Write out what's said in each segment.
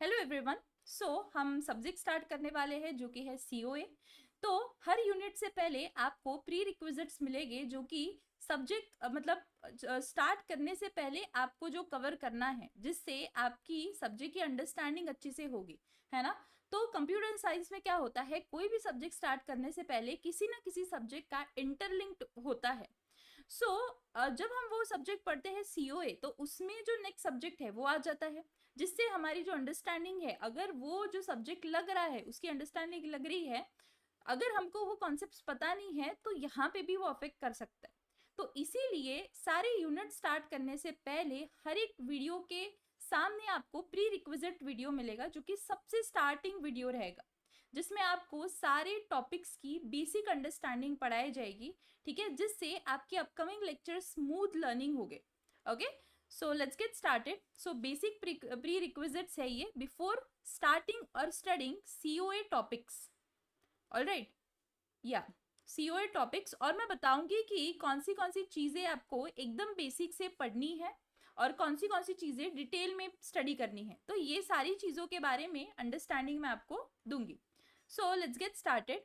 Hello everyone. हम subject start करने वाले हैं जो कि है सीओए। तो हर यूनिट से पहले आपको प्री रिक्विजिट्स मिलेंगे जो कि सब्जेक्ट मतलब स्टार्ट करने से पहले आपको जो कवर करना है जिससे आपकी सब्जेक्ट की अंडरस्टैंडिंग अच्छी से होगी, है ना। तो कंप्यूटर साइंस में क्या होता है, कोई भी सब्जेक्ट स्टार्ट करने से पहले किसी ना किसी सब्जेक्ट का इंटरलिंक्ड होता है। जब हम वो सब्जेक्ट पढ़ते हैं सीओए तो उसमें जो नेक्स्ट सब्जेक्ट है वो आ जाता है, जिससे हमारी जो अंडरस्टैंडिंग है, अगर वो जो सब्जेक्ट लग रहा है उसकी अंडरस्टैंडिंग लग रही है, अगर हमको वो कॉन्सेप्ट्स पता नहीं है तो यहाँ पे भी वो अफेक्ट कर सकता है। तो इसीलिए सारे यूनिट स्टार्ट करने से पहले हर एक वीडियो के सामने आपको प्री रिक्विजिट वीडियो मिलेगा जो कि सबसे स्टार्टिंग वीडियो रहेगा, जिसमें आपको सारे टॉपिक्स की बेसिक अंडरस्टैंडिंग पढ़ाई जाएगी, ठीक है, जिससे आपके अपकमिंग लेक्चर स्मूथ लर्निंग होंगे। Okay, so let's get started. So basic pre requisites है ये बिफोर स्टार्टिंग और स्टडिंग सीओए टॉपिक्स। ऑलराइट, या सीओए टॉपिक्स, और मैं बताऊंगी कि कौन सी चीजें आपको एकदम बेसिक से पढ़नी है और कौन सी चीजें डिटेल में स्टडी करनी है। तो ये सारी चीजों के बारे में अंडरस्टैंडिंग मैं आपको दूंगी। So let's get started.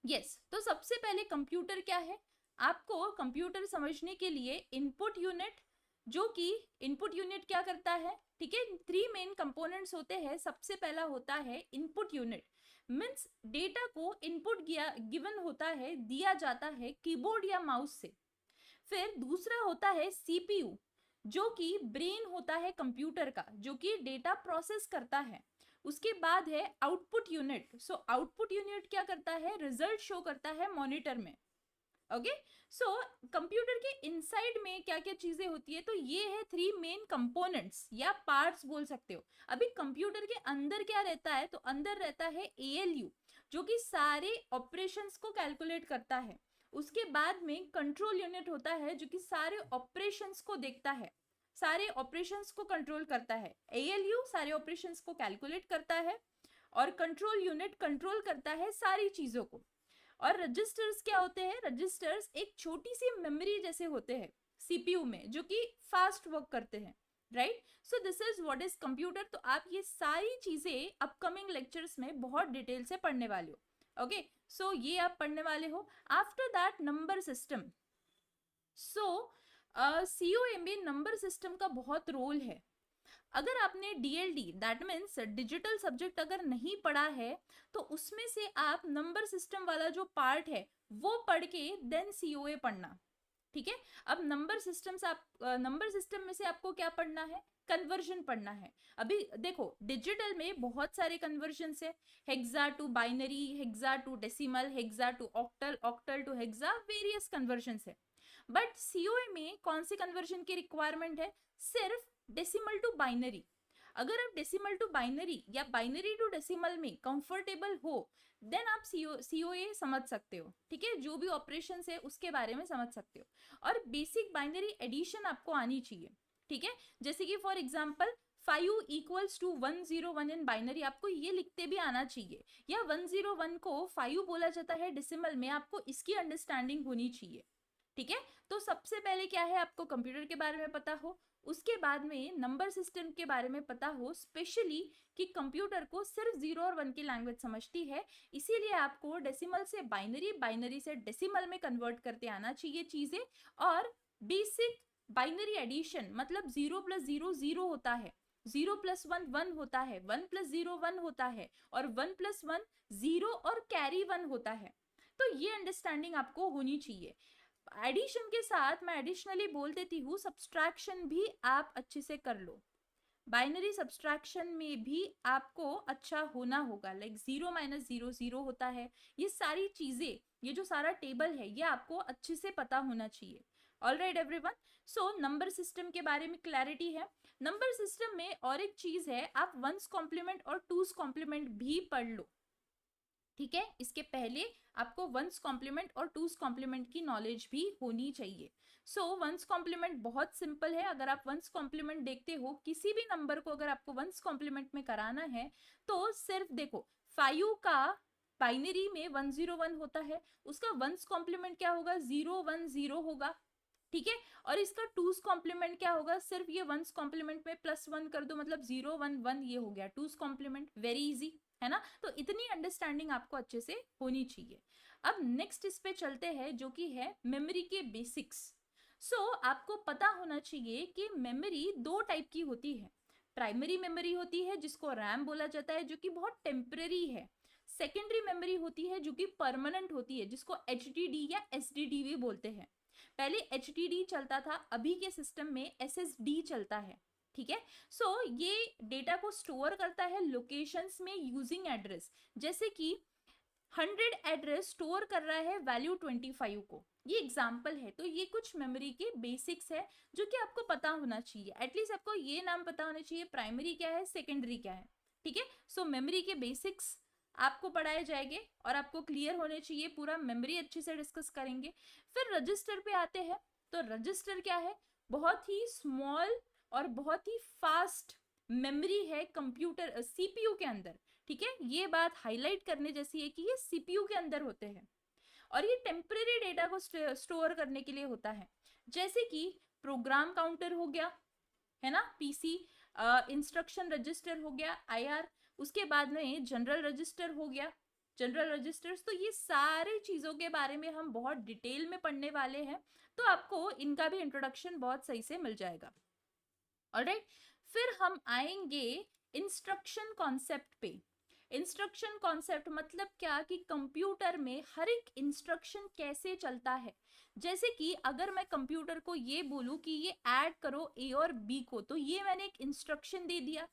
Yes, तो सबसे पहले कंप्यूटर क्या है, आपको कंप्यूटर समझने के लिए इनपुट यूनिट, जो कि इनपुट यूनिट क्या करता है, ठीक है, 3 मेन कंपोनेंट्स होते हैं। सबसे पहला होता है इनपुट यूनिट, मीन्स डेटा को इनपुट गिवन होता है, दिया जाता है कीबोर्ड या माउस से। फिर दूसरा होता है सीपीयू, जो कि ब्रेन होता है कंप्यूटर का, जो कि डेटा प्रोसेस करता है। उसके बाद है आउटपुट यूनिट। आउटपुट यूनिट क्या करता है, रिजल्ट शो करता है मॉनिटर में। ओके, कंप्यूटर के इनसाइड में क्या क्या चीजें होती है, तो ये है 3 मेन कंपोनेंट्स या पार्ट्स बोल सकते हो। अभी कंप्यूटर के अंदर क्या रहता है, तो अंदर रहता है एएलयू, जो कि सारे ऑपरेशंस को कैलकुलेट करता है। उसके बाद में कंट्रोल यूनिट होता है जो कि सारे ऑपरेशंस को देखता है, सारे ऑपरेशंस को कंट्रोल करता है। एएलयू सारे ऑपरेशंस को कैलकुलेट करता है और कंट्रोल यूनिट कंट्रोल करता है सारी चीजों को। और रजिस्टर्स क्या होते हैं, रजिस्टर्स एक छोटी सी मेमोरी जैसे होते हैं सीपीयू में, जो कि फास्ट वर्क करते हैं। Right, so this is what is computer. तो आप ये सारी चीजें अपकमिंग लेक्चर्स में बहुत डिटेल से पढ़ने वाले हो। ओके, सो ये आप पढ़ने वाले हो। After that number system. COA में नंबर सिस्टम का बहुत रोल है। अगर आपने DLD that means digital subject अगर नहीं पढ़ा है तो उसमें से आप नंबर सिस्टम वाला जो पार्ट है वो पढ़ के देन सीओए पढ़ना, ठीक है। अब नंबर सिस्टम में से आपको क्या पढ़ना है, कन्वर्जन पढ़ना है। अभी देखो डिजिटल में बहुत सारे कन्वर्जन है, hexa to binary, hexa to decimal, hexa to octal, octal to hexa, various conversion है। बट सीओए में कौन सी कन्वर्जन की रिक्वायरमेंट है, सिर्फ डेसिमल टू बाइनरी। अगर आप डेसिमल टू बाइनरी या बाइनरी टू डेसिमल में कंफर्टेबल हो देन आप सीओए समझ सकते हो, ठीक है, जो भी ऑपरेशन है उसके बारे में समझ सकते हो। और बेसिक बाइनरी एडिशन आपको आनी चाहिए, ठीक है, जैसे कि for example 5 equals to 101 in binary, आपको ये लिखते भी आना चाहिए, या 101 को 5 बोला जाता है डेसिमल में, आपको इसकी अंडरस्टैंडिंग होनी चाहिए, ठीक है। तो सबसे पहले क्या है, आपको कंप्यूटर के बारे में पता हो, उसके बाद में नंबर सिस्टम के बारे में पता हो, स्पेशली कि कंप्यूटर को सिर्फ 0 और 1 की लैंग्वेज समझती है, इसीलिए आपको डेसिमल से बाइनरी, बाइनरी से डेसिमल में कन्वर्ट करते आना चाहिए चीजें। और बेसिक बाइनरी एडिशन मतलब 0 + 0 0 होता है, 0 + 1 1 होता है, 1 + 0 1 होता है, और 1 + 1 0 और कैरी 1 होता है। तो ये अंडरस्टैंडिंग आपको होनी चाहिए। एडिशन के साथ मैं एडिशनली बोल देती हूँ सब्सट्रैक्शन भी आप अच्छे से कर लो, बाइनरी सब्सट्रैक्शन में भी आपको अच्छा होना होगा, लाइक 0 - 0 0 होता है। ये सारी चीजें, ये जो सारा टेबल है ये आपको अच्छे से पता होना चाहिए। ऑलराइट एवरीवन, नंबर सिस्टम के बारे में क्लैरिटी है। नंबर सिस्टम में और एक चीज है, आप 1s कॉम्प्लीमेंट और 2s कॉम्प्लीमेंट भी पढ़ लो, ठीक है। इसके पहले आपको 1s कॉम्प्लीमेंट और 2s कॉम्प्लीमेंट की नॉलेज भी होनी चाहिए। 1s कॉम्प्लीमेंट बहुत सिंपल है। अगर आप 1s कॉम्प्लीमेंट देखते हो, किसी भी नंबर को अगर आपको 1s कॉम्प्लीमेंट में कराना है तो सिर्फ देखो 5 का बाइनरी में 101 होता है, उसका 1s कॉम्प्लीमेंट क्या होगा, 010 होगा, ठीक है। और इसका टूज कॉम्प्लीमेंट क्या होगा, सिर्फ ये वंस कॉम्प्लीमेंट में +1 कर दो, मतलब 0 1 1, ये हो गया टूज कॉम्प्लीमेंट, वेरी इजी है ना। तो इतनी अंडरस्टैंडिंग आपको अच्छे से होनी चाहिए। अब नेक्स्ट इस पे चलते हैं जो कि है मेमोरी के बेसिक्स। आपको पता होना चाहिए कि मेमोरी दो टाइप की होती है। प्राइमरी मेमोरी होती है जिसको रैम बोला जाता है, जो कि बहुत टेम्पररी है। सेकेंडरी मेमोरी होती है जो कि परमानेंट होती है, जिसको HDD या SSD भी बोलते हैं। पहले HDD चलता था, अभी के सिस्टम में SSD चलता है। ठीक है। ये डेटा को स्टोर करता है लोकेशंस में यूजिंग एड्रेस। जैसे कि 100 एड्रेस स्टोर कर रहा है वैल्यू 25 को, ये एग्जाम्पल है। तो ये कुछ मेमोरी के बेसिक्स है जो कि आपको पता होना चाहिए। एटलीस्ट आपको ये नाम पता होना चाहिए, प्राइमरी क्या है, सेकेंडरी क्या है। ठीक है। मेमोरी के बेसिक्स आपको पढ़ाए जाएंगे और आपको क्लियर होने चाहिए, पूरा मेमोरी अच्छे से डिस्कस करेंगे। फिर रजिस्टर पे आते हैं। तो रजिस्टर क्या है, बहुत ही स्मॉल और बहुत ही फास्ट मेमोरी है कंप्यूटर CPU के अंदर। ठीक है, ये बात हाईलाइट करने जैसी है कि ये CPU के अंदर होते हैं और ये टेम्परेरी डेटा को स्टोर करने के लिए होता है। जैसे कि प्रोग्राम काउंटर हो गया, है ना, PC, इंस्ट्रक्शन रजिस्टर हो गया IR, उसके बाद में जनरल रजिस्टर हो गया, जनरल रजिस्टर्स। तो ये सारी चीज़ों के बारे में हम बहुत डिटेल में पढ़ने वाले हैं, तो आपको इनका भी इंट्रोडक्शन बहुत सही से मिल जाएगा। ऑलराइट, फिर हम आएंगे इंस्ट्रक्शन कॉन्सेप्ट पे। इंस्ट्रक्शन कॉन्सेप्ट मतलब क्या कि कंप्यूटर में हर एक इंस्ट्रक्शन कैसे चलता है। जैसे कि अगर मैं कंप्यूटर को ये बोलूं कि ये ऐड करो A और B को, तो ये मैंने एक इंस्ट्रक्शन दे दिया।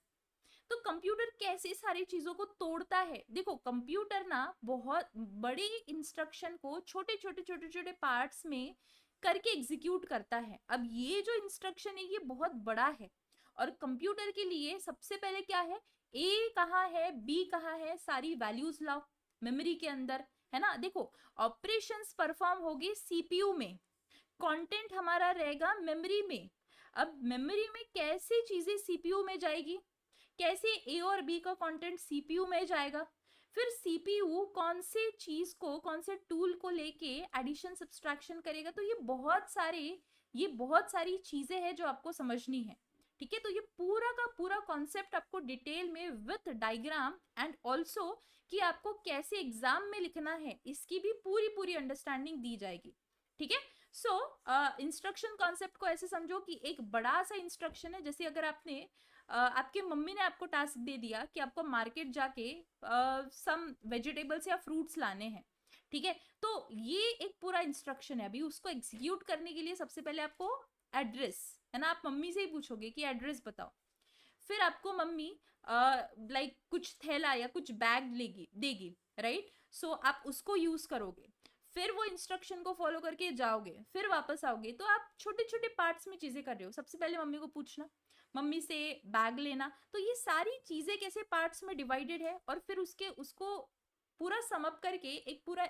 तो कंप्यूटर कैसे सारी चीजों को तोड़ता है, देखो कंप्यूटर ना बहुत बड़े इंस्ट्रक्शन को छोटे छोटे छोटे छोटे पार्ट्स में करके एग्जीक्यूट करता है। अब ये जो इंस्ट्रक्शन है ये बहुत बड़ा है और कंप्यूटर के लिए सबसे पहले क्या है, A कहाँ है, B कहाँ है, सारी वैल्यूज लाओ मेमोरी के अंदर, है ना। देखो ऑपरेशंस परफॉर्म होगी CPU में, कंटेंट हमारा रहेगा मेमोरी में। अब मेमोरी में कैसे चीजें CPU में जाएगी, कैसे A और B का कंटेंट CPU में जाएगा, फिर CPU कौन से चीज को, कौन से टूल को लेके एडिशन सब्सट्रैक्शन करेगा। तो ये बहुत सारी चीजें हैं जो आपको समझनी है। ठीक है, तो ये पूरा का पूरा कॉन्सेप्ट आपको डिटेल में विथ डायग्राम एंड ऑल्सो कि आपको कैसे एग्जाम में लिखना है, इसकी भी पूरी पूरी अंडरस्टैंडिंग दी जाएगी। ठीक है। इंस्ट्रक्शन कॉन्सेप्ट को ऐसे समझो कि एक बड़ा सा इंस्ट्रक्शन है। जैसे अगर आपके मम्मी ने आपको टास्क दे दिया कि आपको मार्केट जाके सम वेजिटेबल्स या फ्रूट्स लाने हैं। ठीक है, तो ये एक पूरा इंस्ट्रक्शन है। अभी उसको एग्जीक्यूट करने के लिए सबसे पहले आपको एड्रेस, है ना, आप मम्मी से ही पूछोगे कि एड्रेस बताओ। फिर आपको मम्मी लाइक कुछ थैला या कुछ बैग देगी, राइट। आप उसको यूज करोगे, फिर वो इंस्ट्रक्शन को फॉलो करके जाओगे, फिर वापस आओगे। तो आप छोटे छोटे पार्ट्स में चीजें कर रहे हो। सबसे पहले मम्मी को पूछना, मम्मी से बैग लेना, तो ये सारी चीजें कैसे पार्ट्स में डिवाइडेड है और फिर उसको पूरा समअप करके एक पूरा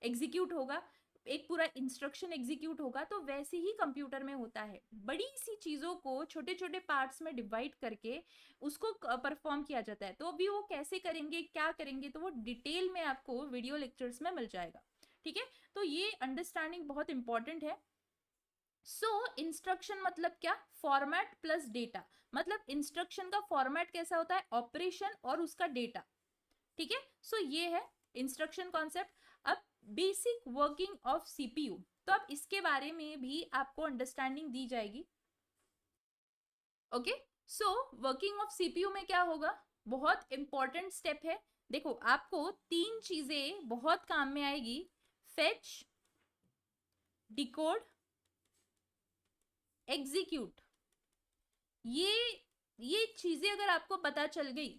एग्जीक्यूट होगा, एक पूरा इंस्ट्रक्शन एग्जीक्यूट होगा। तो वैसे ही कंप्यूटर में होता है, बड़ी सी चीजों को छोटे छोटे पार्ट्स में डिवाइड करके उसको परफॉर्म किया जाता है। तो अभी वो कैसे करेंगे, क्या करेंगे, तो वो डिटेल में आपको वीडियो लेक्चर्स में मिल जाएगा। ठीक है, तो ये अंडरस्टैंडिंग बहुत इंपॉर्टेंट है। इंस्ट्रक्शन मतलब क्या, फॉर्मेट प्लस डेटा। मतलब इंस्ट्रक्शन का फॉर्मेट कैसा होता है, ऑपरेशन और उसका डेटा। ठीक है, ये है इंस्ट्रक्शन कॉन्सेप्ट। अब बेसिक वर्किंग ऑफ CPU, तो अब इसके बारे में भी आपको अंडरस्टैंडिंग दी जाएगी। ओके, वर्किंग ऑफ CPU में क्या होगा, बहुत इंपॉर्टेंट स्टेप है। देखो आपको 3 चीजें बहुत काम में आएगी, फेच, डिकोड, एग्जीक्यूट। ये चीजें अगर आपको पता चल गई,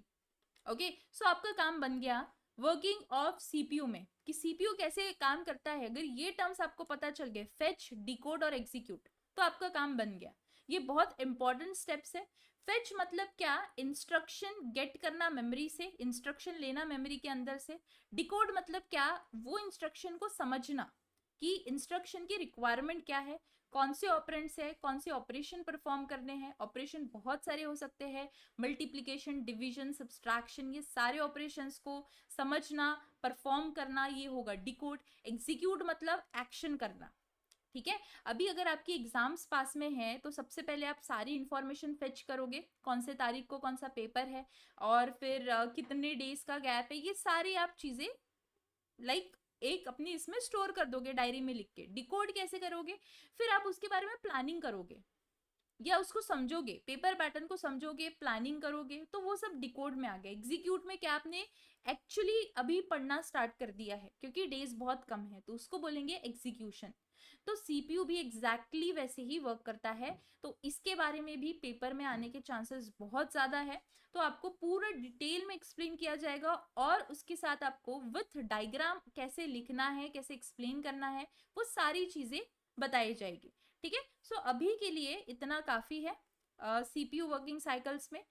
ओके, आपका काम बन गया वर्किंग ऑफ CPU में, कि CPU कैसे काम करता है। अगर ये टर्म्स आपको पता चल गए, फेच, डिकोड और एग्जीक्यूट, तो आपका काम बन गया। ये बहुत इंपॉर्टेंट स्टेप्स है। फेच मतलब क्या, इंस्ट्रक्शन गेट करना मेमोरी से, इंस्ट्रक्शन लेना मेमोरी के अंदर से। डिकोड मतलब क्या, वो इंस्ट्रक्शन को समझना कि इंस्ट्रक्शन की रिक्वायरमेंट क्या है, कौन से ऑपरेंड्स है, कौन से ऑपरेशन परफॉर्म करने हैं। ऑपरेशन बहुत सारे हो सकते हैं, मल्टीप्लिकेशन, डिवीजन, सब्सट्रैक्शन, ये सारे ऑपरेशंस को समझना, परफॉर्म करना, ये होगा डिकोड। एग्जीक्यूट मतलब एक्शन करना, ठीक है। अभी अगर आपकी एग्जाम्स पास में है तो सबसे पहले आप सारी इंफॉर्मेशन फेच करोगे, कौन से तारीख को कौन सा पेपर है, और फिर कितने डेज का गैप है, ये सारी आप चीजें लाइक एक अपनी इसमें स्टोर कर दोगे, डायरी में लिख के। डिकोड कैसे करोगे, फिर आप उसके बारे में प्लानिंग करोगे या उसको समझोगे, पेपर पैटर्न को समझोगे, प्लानिंग करोगे, तो वो सब डिकोड में आ गया। एग्जीक्यूट में क्या आपने एक्चुअली अभी पढ़ना स्टार्ट कर दिया है, क्योंकि डेज बहुत कम है, तो उसको बोलेंगे एग्जीक्यूशन। तो सीपीयू भी एग्जैक्टली वैसे ही वर्क करता है, तो इसके बारे में भी पेपर में आने के चांसेस बहुत ज़्यादा है। तो आपको पूरा डिटेल में एक्सप्लेन किया जाएगा, और उसके साथ आपको विथ डायग्राम कैसे लिखना है, कैसे एक्सप्लेन करना है, वो सारी चीज़ें बताई जाएगी। ठीक है। सो अभी के लिए इतना काफ़ी है सीपीयू वर्किंग साइकिल्स में।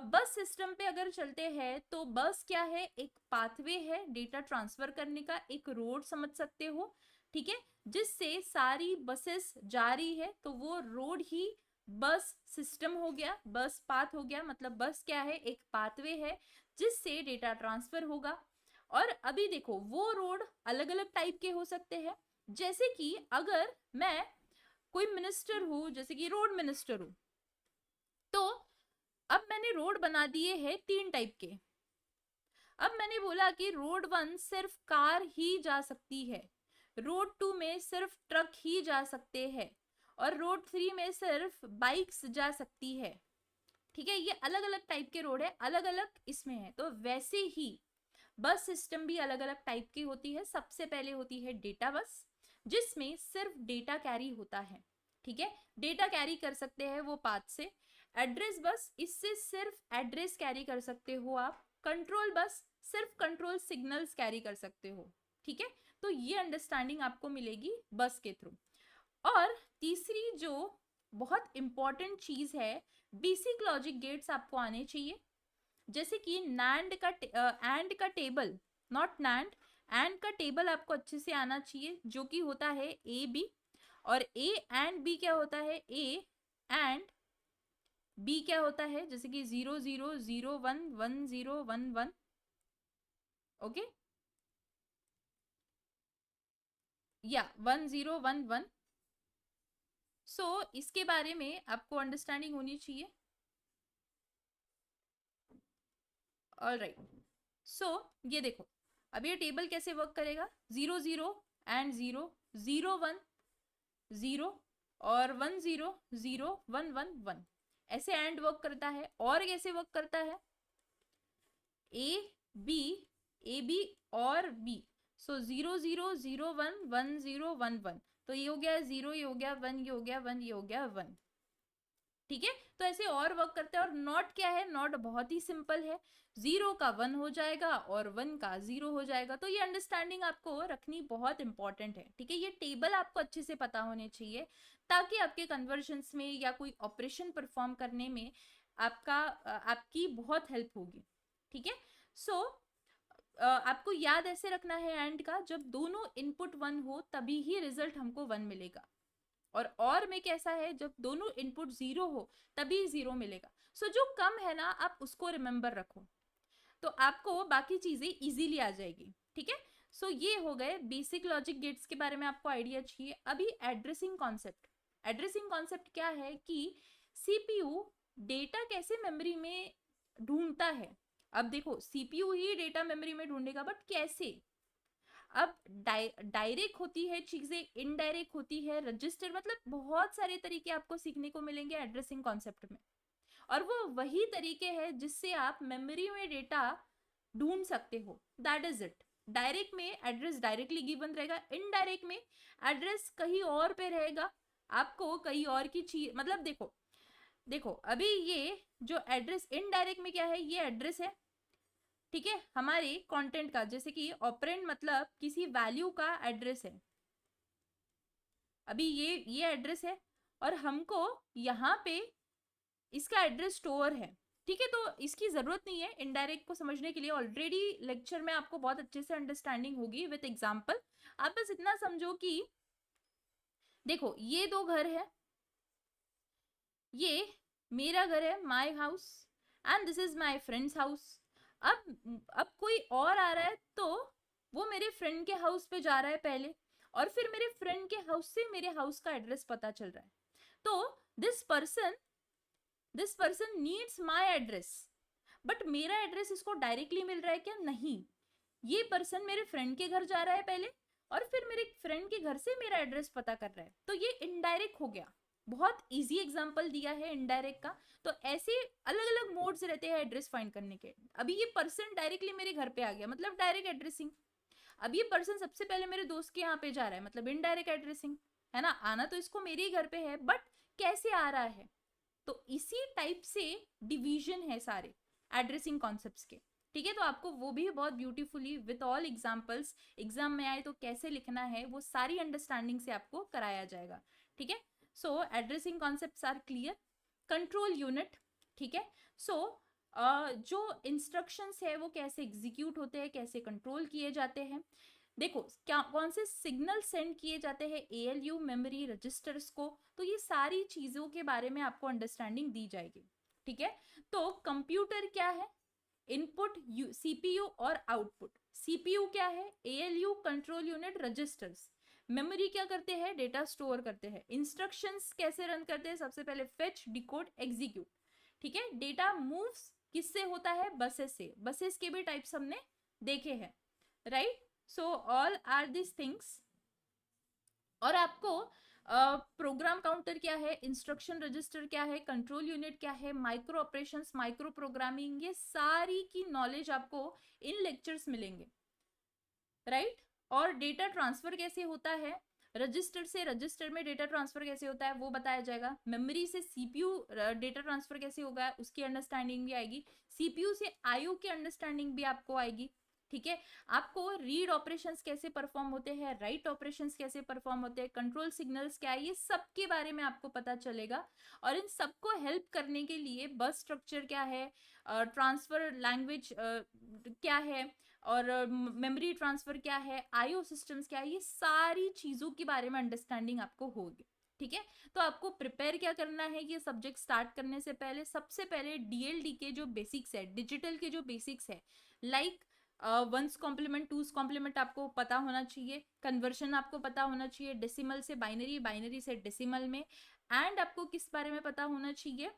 बस सिस्टम पे अगर चलते हैं तो बस क्या है, एक पाथवे है डेटा ट्रांसफर करने का, एक रोड समझ सकते हो। ठीक है, जिससे सारी बसेस जा रही है, तो वो रोड ही बस सिस्टम हो गया, बस पाथ हो गया। मतलब बस क्या है, एक पाथवे है जिससे डेटा ट्रांसफर होगा। और अभी देखो वो रोड अलग अलग टाइप के हो सकते हैं, जैसे कि अगर मैं कोई मिनिस्टर हूं, जैसे कि रोड मिनिस्टर हूं, तो अब मैंने रोड बना दिए हैं 3 टाइप के। अब मैंने बोला कि रोड 1 सिर्फ कार ही जा सकती है, रोड 2 में सिर्फ ट्रक ही जा सकते हैं, और रोड 3 में सिर्फ बाइक्स जा सकती है। ठीक है, ये अलग अलग टाइप के रोड है, अलग अलग इसमें है। तो वैसे ही बस सिस्टम भी अलग अलग टाइप की होती है। सबसे पहले होती है डेटा बस, जिसमें सिर्फ डेटा कैरी होता है। ठीक है, डेटा कैरी कर सकते हैं वो पाथ से। एड्रेस बस, इससे सिर्फ एड्रेस कैरी कर सकते हो आप। कंट्रोल बस, सिर्फ कंट्रोल सिग्नल्स कैरी कर सकते हो। ठीक है, तो ये अंडरस्टैंडिंग आपको मिलेगी बस के थ्रू। और तीसरी जो बहुत इंपॉर्टेंट चीज है, बेसिक लॉजिक गेट्स आपको आने चाहिए, जैसे कि नैंड का एंड का टेबल, नॉट नैंड, एंड का टेबल आपको अच्छे से आना चाहिए, जो कि होता है ए बी, और ए एंड बी क्या होता है, ए एंड बी क्या होता है, जैसे कि 0 0 0 1 1 0 1 1। ओके, या 1 0 1 1। सो इसके बारे में आपको अंडरस्टैंडिंग होनी चाहिए। ऑलराइट, सो ये देखो, अब ये टेबल कैसे वर्क करेगा, 0 0 एंड 0 0 1 0 और 1 0 0 1 1 1, ऐसे एंड वर्क करता है। और कैसे वर्क करता है, ए बी और बी, सो 0 0 0 1 1 0 1 1, तो ये हो गया 0, ये हो गया 1, ये हो गया 1, ये हो गया 1। ठीक है, तो ऐसे और वर्क करते हैं। और नॉट क्या है, नॉट बहुत ही सिंपल है, 0 का 1 हो जाएगा और 1 का 0 हो जाएगा। तो ये अंडरस्टैंडिंग आपको रखनी बहुत इंपॉर्टेंट है। ठीक है, ये टेबल आपको अच्छे से पता होने चाहिए, ताकि आपके कन्वर्जन्स में या कोई ऑपरेशन परफॉर्म करने में आपकी बहुत हेल्प होगी। ठीक है, सो आपको याद ऐसे रखना है एंड का, जब दोनों इनपुट 1 हो तभी ही रिजल्ट हमको 1 मिलेगा। और में कैसा है, जब दोनों इनपुट 0 हो तभी 0 मिलेगा। सो जो कम है ना, आप उसको रिमेंबर रखो, तो आपको बाकी चीजें इजीली आ जाएगी। ठीक है, सो ये हो गए बेसिक लॉजिक गेट्स के बारे में आपको आइडिया चाहिए। अभी एड्रेसिंग कॉन्सेप्ट, एड्रेसिंग कॉन्सेप्ट क्या है कि सीपीयू डेटा कैसे मेमोरी में ढूंढता है। अब देखो, सीपीयू ही डेटा मेमोरी में ढूंढेगा, बट कैसे। अब डायरेक्ट होती है चीजें, इनडायरेक्ट होती है, रजिस्टर, मतलब बहुत सारे तरीके आपको सीखने को मिलेंगे एड्रेसिंग कॉन्सेप्ट में। और वो वही तरीके हैं जिससे आप मेमोरी में डेटा ढूंढ सकते हो, दैट इज इट। डायरेक्ट में एड्रेस डायरेक्टली गिवन रहेगा, इनडायरेक्ट में एड्रेस कहीं और पे रहेगा, आपको कहीं और की चीज, मतलब देखो देखो अभी ये जो एड्रेस इनडायरेक्ट में क्या है, ये एड्रेस है। ठीक है, हमारे कंटेंट का, जैसे कि ऑपरेंड मतलब किसी वैल्यू का एड्रेस है। अभी ये एड्रेस है, और हमको यहाँ पे इसका एड्रेस स्टोर है। ठीक है, तो इसकी जरूरत नहीं है इनडायरेक्ट को समझने के लिए, ऑलरेडी लेक्चर में आपको बहुत अच्छे से अंडरस्टैंडिंग होगी विद एग्जांपल। आप बस इतना समझो कि देखो ये 2 घर है, ये मेरा घर है, my house, and this is my friends house. अब कोई और आ रहा है, तो वो मेरे फ्रेंड के हाउस पे जा रहा है पहले, और फिर मेरे फ्रेंड के हाउस से मेरे हाउस का एड्रेस पता चल रहा है, तो this person needs my address, but मेरा एड्रेस इसको डायरेक्टली मिल रहा है क्या? नहीं, ये पर्सन मेरे फ्रेंड के घर जा रहा है पहले, और फिर मेरे फ्रेंड के घर से मेरा एड्रेस पता कर रहा है, तो ये इनडायरेक्ट हो गया। बहुत इजी एग्जांपल दिया है इनडायरेक्ट का। तो ऐसे अलग अलग मोड्स रहते हैं एड्रेस फाइंड करने के। अभी ये पर्सन डायरेक्टली मेरे घर पे आ गया, मतलब डायरेक्ट एड्रेसिंग। अब ये पर्सन सबसे पहले मेरे दोस्त के यहाँ पे जा रहा है, मतलब इनडायरेक्ट एड्रेसिंग, है ना? आना तो इसको मेरे ही घर पे है, बट कैसे आ रहा है? तो इसी टाइप से डिवीजन है सारे एड्रेसिंग कॉन्सेप्ट्स के, ठीक है? तो आपको वो भी बहुत beautifully with all examples exam में आए तो कैसे लिखना है वो सारी अंडरस्टैंडिंग से आपको कराया जाएगा, ठीक है? So addressing concepts are clear. Control unit, ठीक है? सो जो इंस्ट्रक्शंस है वो कैसे एग्जीक्यूट होते हैं, कैसे कंट्रोल किए जाते हैं। देखो क्या कौन से सिग्नल सेंड किए जाते हैं ALU मेमोरी रजिस्टर्स को, तो ये सारी चीजों के बारे में आपको अंडरस्टैंडिंग दी जाएगी, ठीक है? तो कंप्यूटर क्या है? इनपुट CPU और आउटपुट। CPU क्या है? ALU control unit registers. Memory क्या करते हैं? डेटा स्टोर करते हैं। इंस्ट्रक्शंस कैसे रन करते हैं? सबसे पहले फेच, डिकोड, एग्जीक्यूट, ठीक है? डेटा मूव्स किससे होता है? बसेस से। बसेस के भी टाइप्स हमने देखे हैं, right? So all are this things. और आपको प्रोग्राम काउंटर क्या है, इंस्ट्रक्शन रजिस्टर क्या है, कंट्रोल यूनिट क्या है, माइक्रो ऑपरेशंस, माइक्रो प्रोग्रामिंग, ये सारी की नॉलेज आपको इन लेक्चर्स मिलेंगे, राइट? और डेटा ट्रांसफर कैसे होता है, रजिस्टर से रजिस्टर में डेटा ट्रांसफर कैसे होता है वो बताया जाएगा। मेमोरी से CPU डेटा ट्रांसफर कैसे होगा उसकी अंडरस्टैंडिंग भी आएगी। CPU से IO की अंडरस्टैंडिंग भी आपको आएगी, ठीक है? आपको रीड ऑपरेशंस कैसे परफॉर्म होते हैं, राइट ऑपरेशंस कैसे परफॉर्म होते हैं, कंट्रोल सिग्नल्स क्या है, ये सब के बारे में आपको पता चलेगा। और इन सबको हेल्प करने के लिए बस स्ट्रक्चर क्या है, ट्रांसफर लैंग्वेज क्या है, और मेमोरी ट्रांसफर क्या है, IO सिस्टम्स क्या है, ये सारी चीजों के बारे में अंडरस्टैंडिंग आपको होगी, ठीक है? तो आपको प्रिपेयर क्या करना है ये सब्जेक्ट स्टार्ट करने से पहले? सबसे पहले DLD के जो बेसिक्स है, डिजिटल के जो बेसिक्स है, लाइक वंस कॉम्प्लीमेंट, टूस कॉम्प्लीमेंट आपको पता होना चाहिए, कन्वर्शन आपको पता होना चाहिए, डेसिमल से बाइनरी, बाइनरी से डेसिमल में, एंड आपको किस बारे में पता होना चाहिए,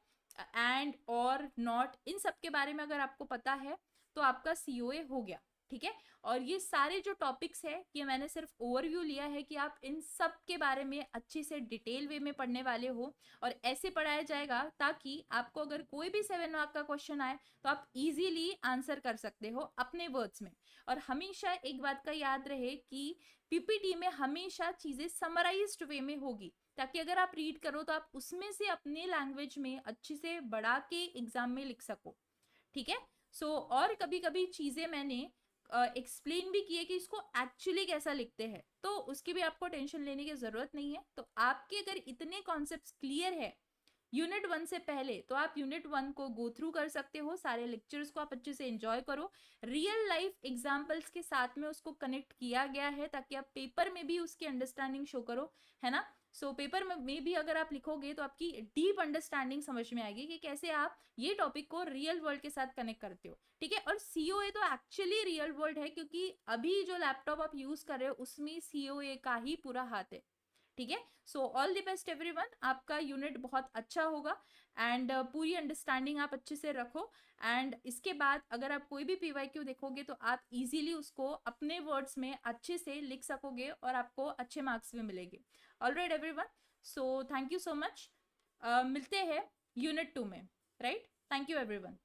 एंड और नॉट, इन सब के बारे में अगर आपको पता है तो आपका COA हो गया, ठीक है? और ये सारे जो टॉपिक्स है ये मैंने सिर्फ ओवरव्यू लिया है कि आप इन सब के बारे में अच्छे से डिटेल वे में पढ़ने वाले हो, और ऐसे पढ़ाया जाएगा ताकि आपको अगर कोई भी 7 मार्क का क्वेश्चन आए तो आप इजीली आंसर कर सकते हो अपने वर्ड्स में। और हमेशा एक बात का याद रहे कि PPT में हमेशा चीजें समराइज्ड वे में होगी, ताकि अगर आप रीड करो तो आप उसमें से अपने लैंग्वेज में अच्छे से बढ़ा के एग्जाम में लिख सको, ठीक है? सो और कभी कभी चीजें मैंने एक्सप्लेन भी किए कि इसको एक्चुअली कैसा लिखते हैं, तो उसकी भी आपको टेंशन लेने की जरूरत नहीं है। तो आपके अगर इतने कॉन्सेप्ट्स क्लियर है यूनिट 1 से पहले, तो आप यूनिट 1 को गो थ्रू कर सकते हो, सारे लेक्चर्स को आप अच्छे से एंजॉय करो। रियल लाइफ एग्जांपल्स के साथ में उसको कनेक्ट किया गया है ताकि आप पेपर में भी उसकी अंडरस्टैंडिंग शो करो, है ना? सो पेपर में भी अगर आप लिखोगे तो आपकी डीप अंडरस्टैंडिंग समझ में आएगी कि कैसे आप ये टॉपिक को रियल वर्ल्ड के साथ कनेक्ट करते हो, ठीक है? और COA तो एक्चुअली रियल वर्ल्ड है, क्योंकि अभी जो लैपटॉप आप यूज कर रहे हो उसमें COA का ही पूरा हाथ है, ठीक है? So all the best everyone, आपका यूनिट बहुत अच्छा होगा, एंड पूरी अंडरस्टैंडिंग आप अच्छे से रखो। एंड इसके बाद अगर आप कोई भी PYQ देखोगे तो आप इजीली उसको अपने वर्ड्स में अच्छे से लिख सकोगे और आपको अच्छे मार्क्स भी मिलेंगे। Alright everyone, so thank you so much. मिलते हैं यूनिट 2 में, राइट? Thank you everyone.